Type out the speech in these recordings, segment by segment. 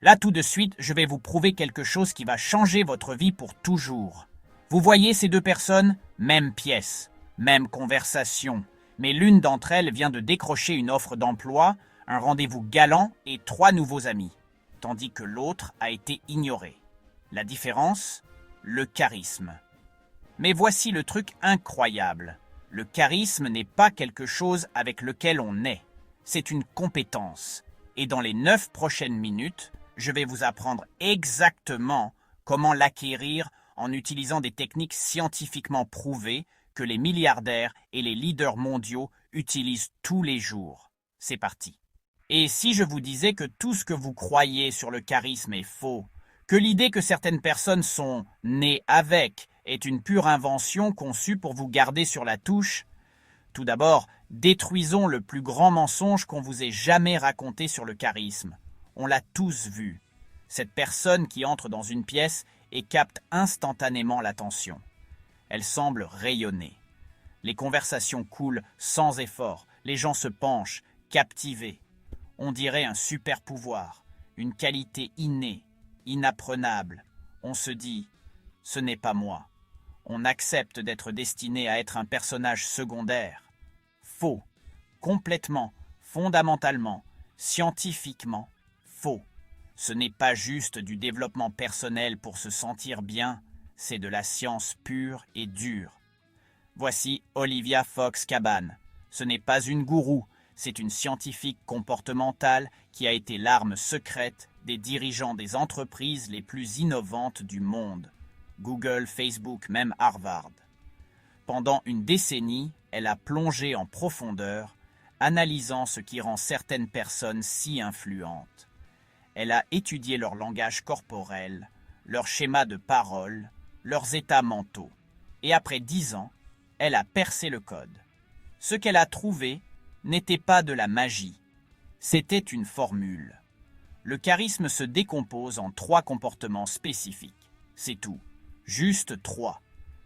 Là, tout de suite, je vais vous prouver quelque chose qui va changer votre vie pour toujours. Vous voyez ces deux personnes? Même pièce, même conversation. Mais l'une d'entre elles vient de décrocher une offre d'emploi, un rendez-vous galant et 3 nouveaux amis, tandis que l'autre a été ignoré. La différence? Le charisme. Mais voici le truc incroyable. Le charisme n'est pas quelque chose avec lequel on naît. C'est une compétence. Et dans les 9 prochaines minutes, je vais vous apprendre exactement comment l'acquérir en utilisant des techniques scientifiquement prouvées que les milliardaires et les leaders mondiaux utilisent tous les jours. C'est parti. Et si je vous disais que tout ce que vous croyez sur le charisme est faux, que l'idée que certaines personnes sont nées avec est une pure invention conçue pour vous garder sur la touche? Tout d'abord, détruisons le plus grand mensonge qu'on vous ait jamais raconté sur le charisme. On l'a tous vu. Cette personne qui entre dans une pièce et capte instantanément l'attention. Elle semble rayonner. Les conversations coulent sans effort. Les gens se penchent, captivés. On dirait un super pouvoir, une qualité innée, inapprenable. On se dit « ce n'est pas moi ». On accepte d'être destiné à être un personnage secondaire. Faux. Complètement, fondamentalement, scientifiquement, faux. Ce n'est pas juste du développement personnel pour se sentir bien, c'est de la science pure et dure. Voici Olivia Fox-Cabane. Ce n'est pas une gourou, c'est une scientifique comportementale qui a été l'arme secrète des dirigeants des entreprises les plus innovantes du monde. Google, Facebook, même Harvard. Pendant une décennie, elle a plongé en profondeur, analysant ce qui rend certaines personnes si influentes. Elle a étudié leur langage corporel, leurs schémas de parole, leurs états mentaux. Et après 10 ans, elle a percé le code. Ce qu'elle a trouvé n'était pas de la magie, c'était une formule. Le charisme se décompose en 3 comportements spécifiques. C'est tout. Juste 3.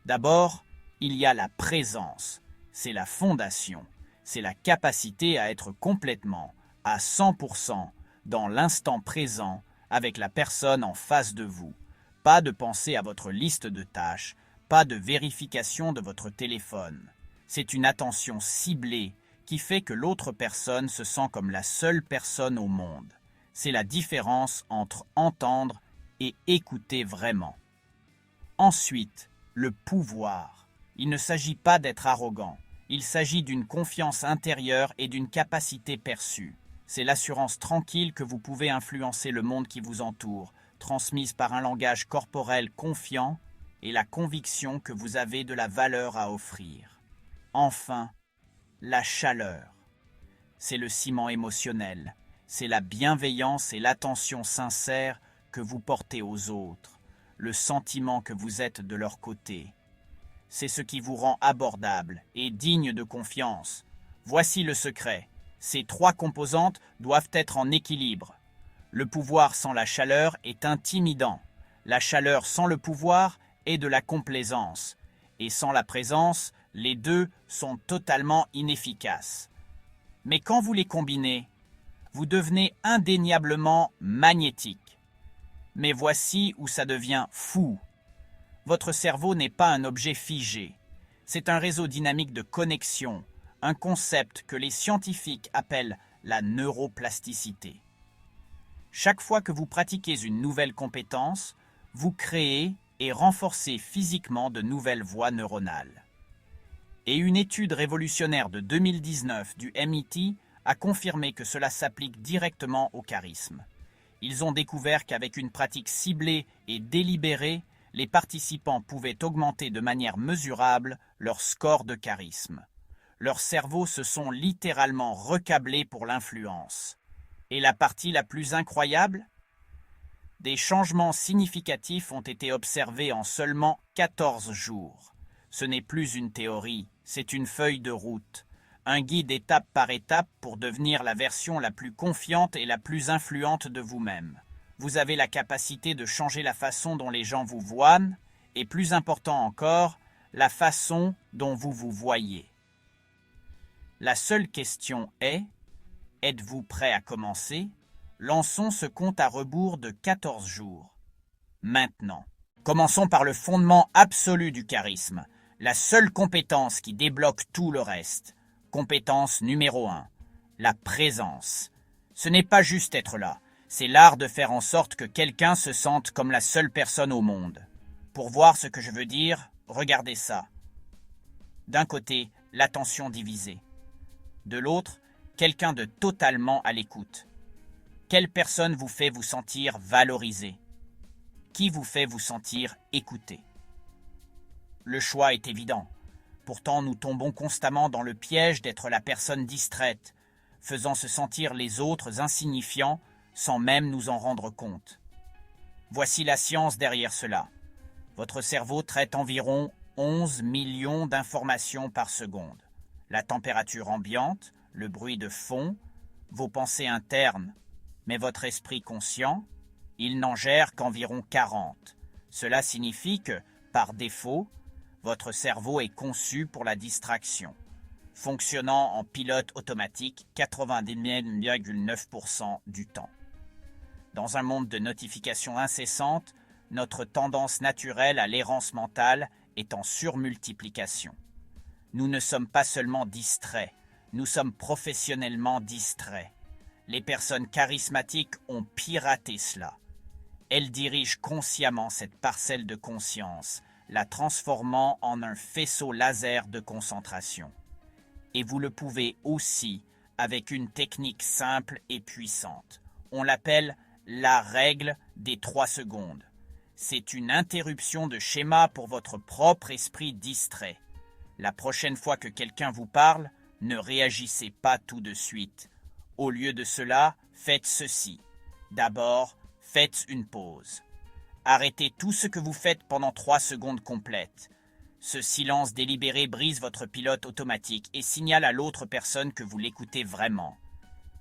D'abord, il y a la présence. C'est la fondation. C'est la capacité à être complètement, à 100%, dans l'instant présent avec la personne en face de vous. Pas de penser à votre liste de tâches, pas de vérification de votre téléphone. C'est une attention ciblée qui fait que l'autre personne se sent comme la seule personne au monde. C'est la différence entre entendre et écouter vraiment. Ensuite, le pouvoir. Il ne s'agit pas d'être arrogant. Il s'agit d'une confiance intérieure et d'une capacité perçue. C'est l'assurance tranquille que vous pouvez influencer le monde qui vous entoure, transmise par un langage corporel confiant et la conviction que vous avez de la valeur à offrir. Enfin, la chaleur. C'est le ciment émotionnel. C'est la bienveillance et l'attention sincère que vous portez aux autres, le sentiment que vous êtes de leur côté. C'est ce qui vous rend abordable et digne de confiance. Voici le secret. Ces 3 composantes doivent être en équilibre. Le pouvoir sans la chaleur est intimidant. La chaleur sans le pouvoir est de la complaisance. Et sans la présence, les deux sont totalement inefficaces. Mais quand vous les combinez, vous devenez indéniablement magnétique. Mais voici où ça devient fou. Votre cerveau n'est pas un objet figé. C'est un réseau dynamique de connexion, un concept que les scientifiques appellent la neuroplasticité. Chaque fois que vous pratiquez une nouvelle compétence, vous créez et renforcez physiquement de nouvelles voies neuronales. Et une étude révolutionnaire de 2019 du MIT a confirmé que cela s'applique directement au charisme. Ils ont découvert qu'avec une pratique ciblée et délibérée, les participants pouvaient augmenter de manière mesurable leur score de charisme. Leurs cerveaux se sont littéralement recablés pour l'influence. Et la partie la plus incroyable? Des changements significatifs ont été observés en seulement 14 jours. Ce n'est plus une théorie, c'est une feuille de route, un guide étape par étape pour devenir la version la plus confiante et la plus influente de vous-même. Vous avez la capacité de changer la façon dont les gens vous voient, et plus important encore, la façon dont vous vous voyez. La seule question est, êtes-vous prêt à commencer? Lançons ce compte à rebours de 14 jours. Maintenant, commençons par le fondement absolu du charisme, la seule compétence qui débloque tout le reste. Compétence numéro 1, la présence. Ce n'est pas juste être là, c'est l'art de faire en sorte que quelqu'un se sente comme la seule personne au monde. Pour voir ce que je veux dire, regardez ça. D'un côté, l'attention divisée. De l'autre, quelqu'un de totalement à l'écoute. Quelle personne vous fait vous sentir valorisé? Qui vous fait vous sentir écouté? Le choix est évident. Pourtant, nous tombons constamment dans le piège d'être la personne distraite, faisant se sentir les autres insignifiants sans même nous en rendre compte. Voici la science derrière cela. Votre cerveau traite environ 11 millions d'informations par seconde. La température ambiante, le bruit de fond, vos pensées internes. Mais votre esprit conscient, il n'en gère qu'environ 40. Cela signifie que, par défaut, votre cerveau est conçu pour la distraction, fonctionnant en pilote automatique 99,9% du temps. Dans un monde de notifications incessantes, notre tendance naturelle à l'errance mentale est en surmultiplication. Nous ne sommes pas seulement distraits, nous sommes professionnellement distraits. Les personnes charismatiques ont piraté cela. Elles dirigent consciemment cette parcelle de conscience, la transformant en un faisceau laser de concentration. Et vous le pouvez aussi avec une technique simple et puissante. On l'appelle la règle des 3 secondes. C'est une interruption de schéma pour votre propre esprit distrait. La prochaine fois que quelqu'un vous parle, ne réagissez pas tout de suite. Au lieu de cela, faites ceci. D'abord, faites une pause. Arrêtez tout ce que vous faites pendant 3 secondes complètes. Ce silence délibéré brise votre pilote automatique et signale à l'autre personne que vous l'écoutez vraiment.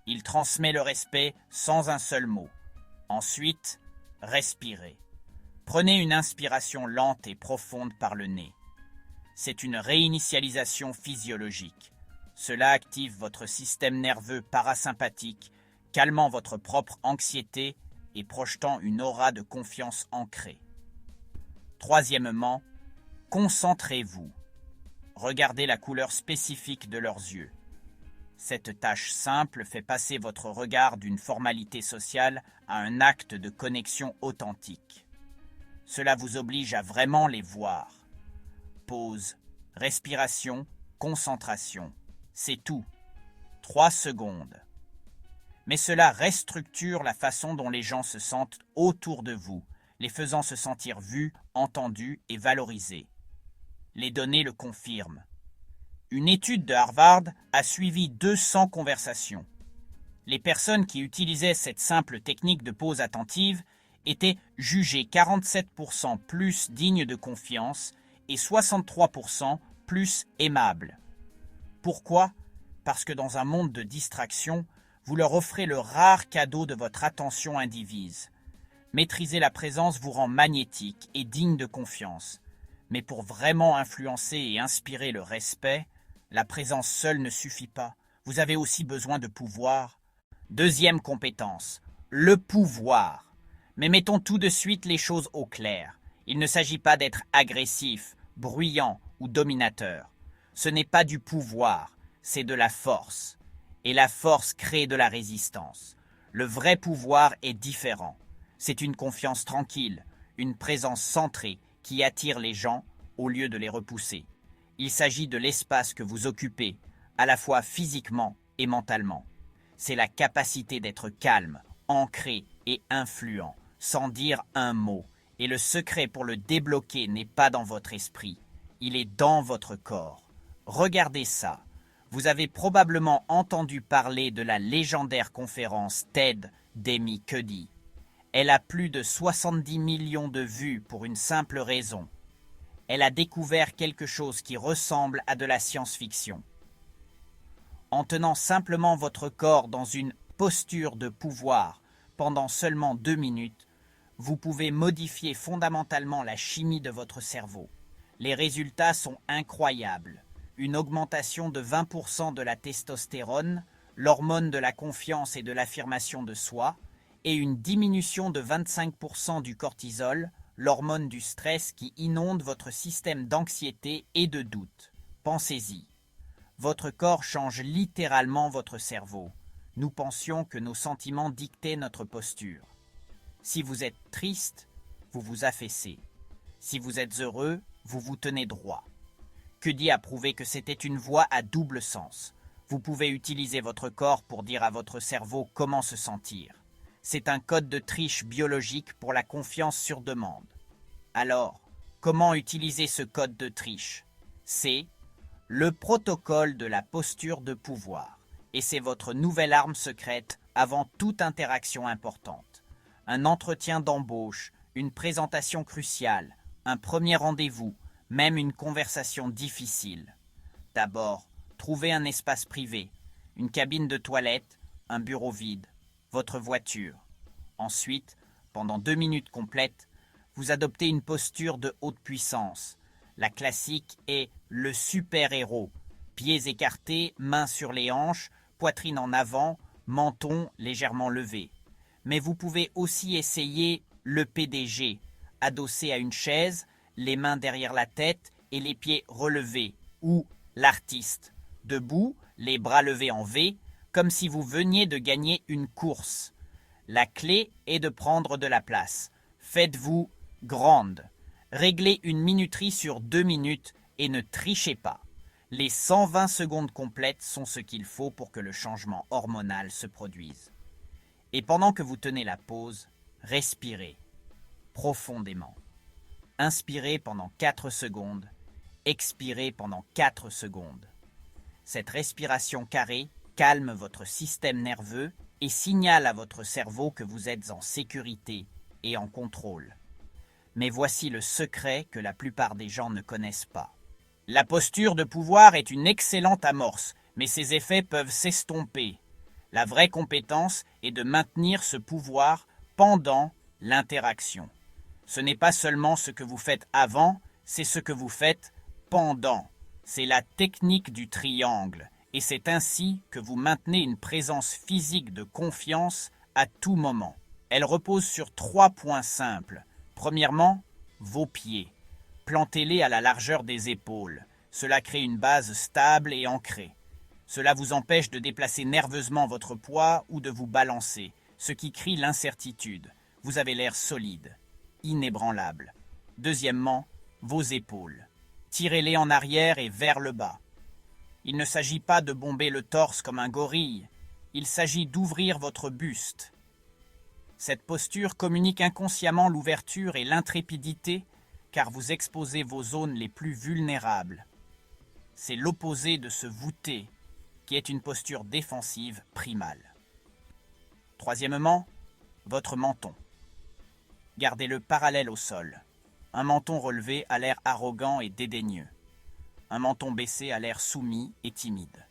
Il transmet le respect sans un seul mot. Ensuite, respirez. Prenez une inspiration lente et profonde par le nez. C'est une réinitialisation physiologique. Cela active votre système nerveux parasympathique, calmant votre propre anxiété et projetant une aura de confiance ancrée. Troisièmement, concentrez-vous. Regardez la couleur spécifique de leurs yeux. Cette tâche simple fait passer votre regard d'une formalité sociale à un acte de connexion authentique. Cela vous oblige à vraiment les voir. Pause, respiration, concentration. C'est tout. 3 secondes. Mais cela restructure la façon dont les gens se sentent autour de vous, les faisant se sentir vus, entendus et valorisés. Les données le confirment. Une étude de Harvard a suivi 200 conversations. Les personnes qui utilisaient cette simple technique de pause attentive étaient jugées 47% plus dignes de confiance et 63% plus aimables. Pourquoi? Parce que dans un monde de distraction, vous leur offrez le rare cadeau de votre attention indivise. Maîtriser la présence vous rend magnétique et digne de confiance. Mais pour vraiment influencer et inspirer le respect, la présence seule ne suffit pas. Vous avez aussi besoin de pouvoir. Deuxième compétence, le pouvoir. Mais mettons tout de suite les choses au clair. Il ne s'agit pas d'être agressif, bruyant ou dominateur. Ce n'est pas du pouvoir, c'est de la force. Et la force crée de la résistance. Le vrai pouvoir est différent. C'est une confiance tranquille, une présence centrée qui attire les gens au lieu de les repousser. Il s'agit de l'espace que vous occupez, à la fois physiquement et mentalement. C'est la capacité d'être calme, ancré et influent, sans dire un mot. Et le secret pour le débloquer n'est pas dans votre esprit, il est dans votre corps. Regardez ça. Vous avez probablement entendu parler de la légendaire conférence TED d'Amy Cuddy. Elle a plus de 70 millions de vues pour une simple raison. Elle a découvert quelque chose qui ressemble à de la science-fiction. En tenant simplement votre corps dans une posture de pouvoir pendant seulement 2 minutes, vous pouvez modifier fondamentalement la chimie de votre cerveau. Les résultats sont incroyables. Une augmentation de 20% de la testostérone, l'hormone de la confiance et de l'affirmation de soi, et une diminution de 25% du cortisol, l'hormone du stress qui inonde votre système d'anxiété et de doute. Pensez-y. Votre corps change littéralement votre cerveau. Nous pensions que nos sentiments dictaient notre posture. Si vous êtes triste, vous vous affaissez. Si vous êtes heureux, vous vous tenez droit. Cuddy a prouvé que c'était une voie à double sens. Vous pouvez utiliser votre corps pour dire à votre cerveau comment se sentir. C'est un code de triche biologique pour la confiance sur demande. Alors, comment utiliser ce code de triche? C'est le protocole de la posture de pouvoir. Et c'est votre nouvelle arme secrète avant toute interaction importante. Un entretien d'embauche, une présentation cruciale, un premier rendez-vous, même une conversation difficile. D'abord, trouvez un espace privé, une cabine de toilette, un bureau vide, votre voiture. Ensuite, pendant 2 minutes complètes, vous adoptez une posture de haute puissance. La classique est le super-héros. Pieds écartés, mains sur les hanches, poitrine en avant, menton légèrement levé. Mais vous pouvez aussi essayer le PDG, adossé à une chaise, les mains derrière la tête et les pieds relevés, ou l'artiste, debout, les bras levés en V, comme si vous veniez de gagner une course. La clé est de prendre de la place. Faites-vous grande. Réglez une minuterie sur 2 minutes et ne trichez pas. Les 120 secondes complètes sont ce qu'il faut pour que le changement hormonal se produise. Et pendant que vous tenez la pause, respirez profondément. Inspirez pendant 4 secondes, expirez pendant 4 secondes. Cette respiration carrée calme votre système nerveux et signale à votre cerveau que vous êtes en sécurité et en contrôle. Mais voici le secret que la plupart des gens ne connaissent pas. La posture de pouvoir est une excellente amorce, mais ses effets peuvent s'estomper. La vraie compétence est de maintenir ce pouvoir pendant l'interaction. Ce n'est pas seulement ce que vous faites avant, c'est ce que vous faites pendant. C'est la technique du triangle, et c'est ainsi que vous maintenez une présence physique de confiance à tout moment. Elle repose sur 3 points simples. Premièrement, vos pieds. Plantez-les à la largeur des épaules. Cela crée une base stable et ancrée. Cela vous empêche de déplacer nerveusement votre poids ou de vous balancer, ce qui crie l'incertitude. Vous avez l'air solide, inébranlable. Deuxièmement, vos épaules. Tirez-les en arrière et vers le bas. Il ne s'agit pas de bomber le torse comme un gorille, il s'agit d'ouvrir votre buste. Cette posture communique inconsciemment l'ouverture et l'intrépidité car vous exposez vos zones les plus vulnérables. C'est l'opposé de se voûter, qui est une posture défensive primale. Troisièmement, votre menton. Gardez-le parallèle au sol. Un menton relevé a l'air arrogant et dédaigneux. Un menton baissé a l'air soumis et timide.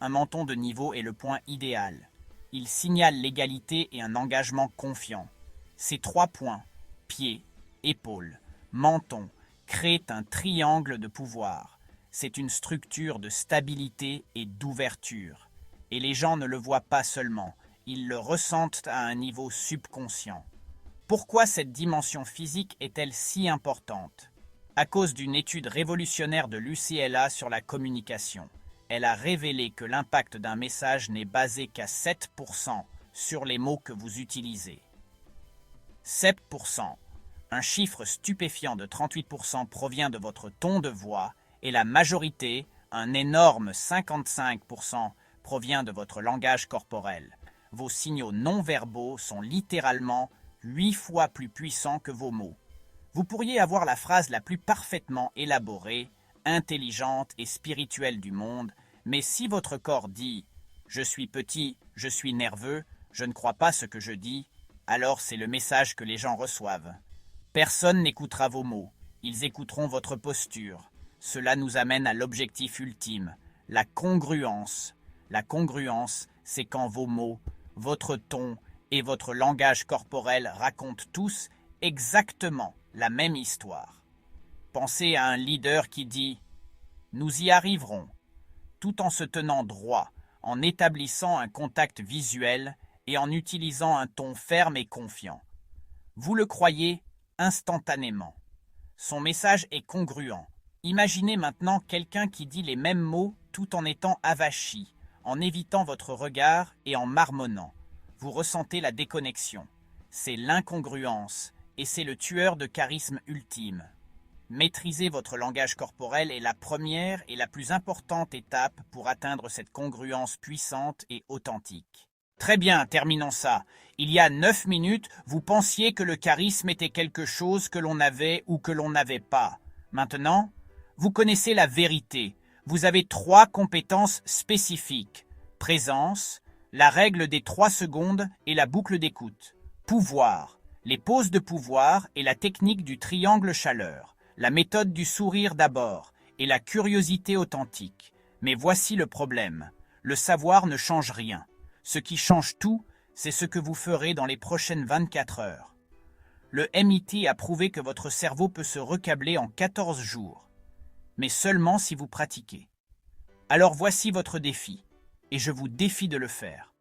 Un menton de niveau est le point idéal. Il signale l'égalité et un engagement confiant. Ces 3 points, pieds, épaules, menton, créent un triangle de pouvoir. C'est une structure de stabilité et d'ouverture. Et les gens ne le voient pas seulement, ils le ressentent à un niveau subconscient. Pourquoi cette dimension physique est-elle si importante? À cause d'une étude révolutionnaire de l'UCLA sur la communication. Elle a révélé que l'impact d'un message n'est basé qu'à 7% sur les mots que vous utilisez. 7%, un chiffre stupéfiant de 38% provient de votre ton de voix et la majorité, un énorme 55%, provient de votre langage corporel. Vos signaux non-verbaux sont littéralement 8 fois plus puissants que vos mots. Vous pourriez avoir la phrase la plus parfaitement élaborée, intelligente et spirituelle du monde, mais si votre corps dit « je suis petit, je suis nerveux, je ne crois pas ce que je dis », alors c'est le message que les gens reçoivent. Personne n'écoutera vos mots, ils écouteront votre posture. Cela nous amène à l'objectif ultime, la congruence. La congruence, c'est quand vos mots, votre ton et votre langage corporel racontent tous exactement la même histoire. Pensez à un leader qui dit « Nous y arriverons », tout en se tenant droit, en établissant un contact visuel et en utilisant un ton ferme et confiant. Vous le croyez instantanément. Son message est congruent. Imaginez maintenant quelqu'un qui dit les mêmes mots tout en étant avachi, en évitant votre regard et en marmonnant. Vous ressentez la déconnexion. C'est l'incongruence et c'est le tueur de charisme ultime. Maîtriser votre langage corporel est la première et la plus importante étape pour atteindre cette congruence puissante et authentique. Très bien, terminons ça. Il y a 9 minutes, vous pensiez que le charisme était quelque chose que l'on avait ou que l'on n'avait pas. Maintenant, vous connaissez la vérité. Vous avez 3 compétences spécifiques. Présence, la règle des 3 secondes et la boucle d'écoute. Pouvoir, les poses de pouvoir et la technique du triangle chaleur. La méthode du sourire d'abord et la curiosité authentique. Mais voici le problème. Le savoir ne change rien. Ce qui change tout, c'est ce que vous ferez dans les prochaines 24 heures. Le MIT a prouvé que votre cerveau peut se recabler en 14 jours, mais seulement si vous pratiquez. Alors voici votre défi, et je vous défie de le faire.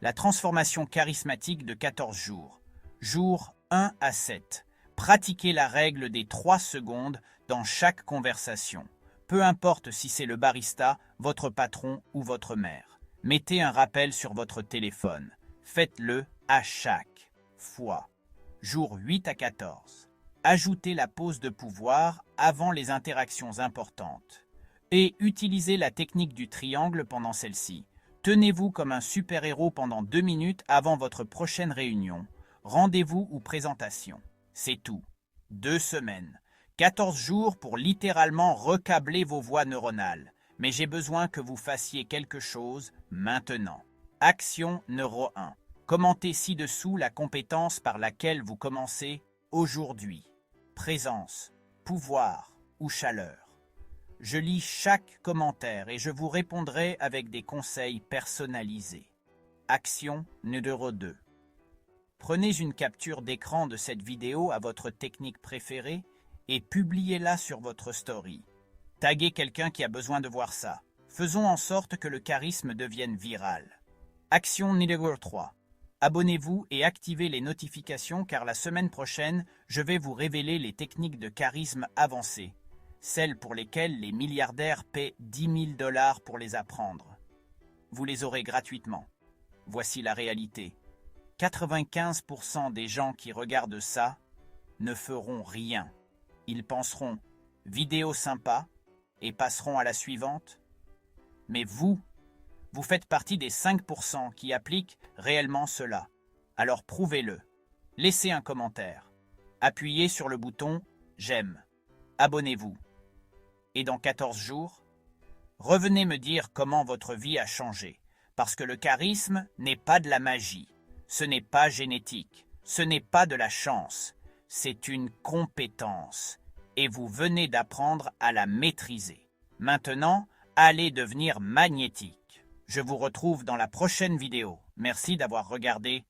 La transformation charismatique de 14 jours. Jour 1 à 7. Pratiquez la règle des 3 secondes dans chaque conversation. Peu importe si c'est le barista, votre patron ou votre mère. Mettez un rappel sur votre téléphone. Faites-le à chaque fois. Jour 8 à 14. Ajoutez la pause de pouvoir avant les interactions importantes. Et utilisez la technique du triangle pendant celle-ci. Tenez-vous comme un super-héros pendant 2 minutes avant votre prochaine réunion, rendez-vous ou présentation. C'est tout. 2 semaines. 14 jours pour littéralement recabler vos voies neuronales. Mais j'ai besoin que vous fassiez quelque chose maintenant. Action numéro 1. Commentez ci-dessous la compétence par laquelle vous commencez aujourd'hui. Présence, pouvoir ou chaleur. Je lis chaque commentaire et je vous répondrai avec des conseils personnalisés. Action numéro 2. Prenez une capture d'écran de cette vidéo à votre technique préférée et publiez-la sur votre story. Taguez quelqu'un qui a besoin de voir ça. Faisons en sorte que le charisme devienne viral. Action numéro 3. Abonnez-vous et activez les notifications car la semaine prochaine, je vais vous révéler les techniques de charisme avancées, celles pour lesquelles les milliardaires paient 10 000 $ pour les apprendre. Vous les aurez gratuitement. Voici la réalité. 95% des gens qui regardent ça ne feront rien. Ils penseront « vidéo sympa » et passeront à la suivante. Mais vous faites partie des 5% qui appliquent réellement cela. Alors prouvez-le. Laissez un commentaire. Appuyez sur le bouton « J'aime ». Abonnez-vous. Et dans 14 jours, revenez me dire comment votre vie a changé. Parce que le charisme n'est pas de la magie. Ce n'est pas génétique. Ce n'est pas de la chance. C'est une compétence. Et vous venez d'apprendre à la maîtriser. Maintenant, allez devenir magnétique. Je vous retrouve dans la prochaine vidéo. Merci d'avoir regardé.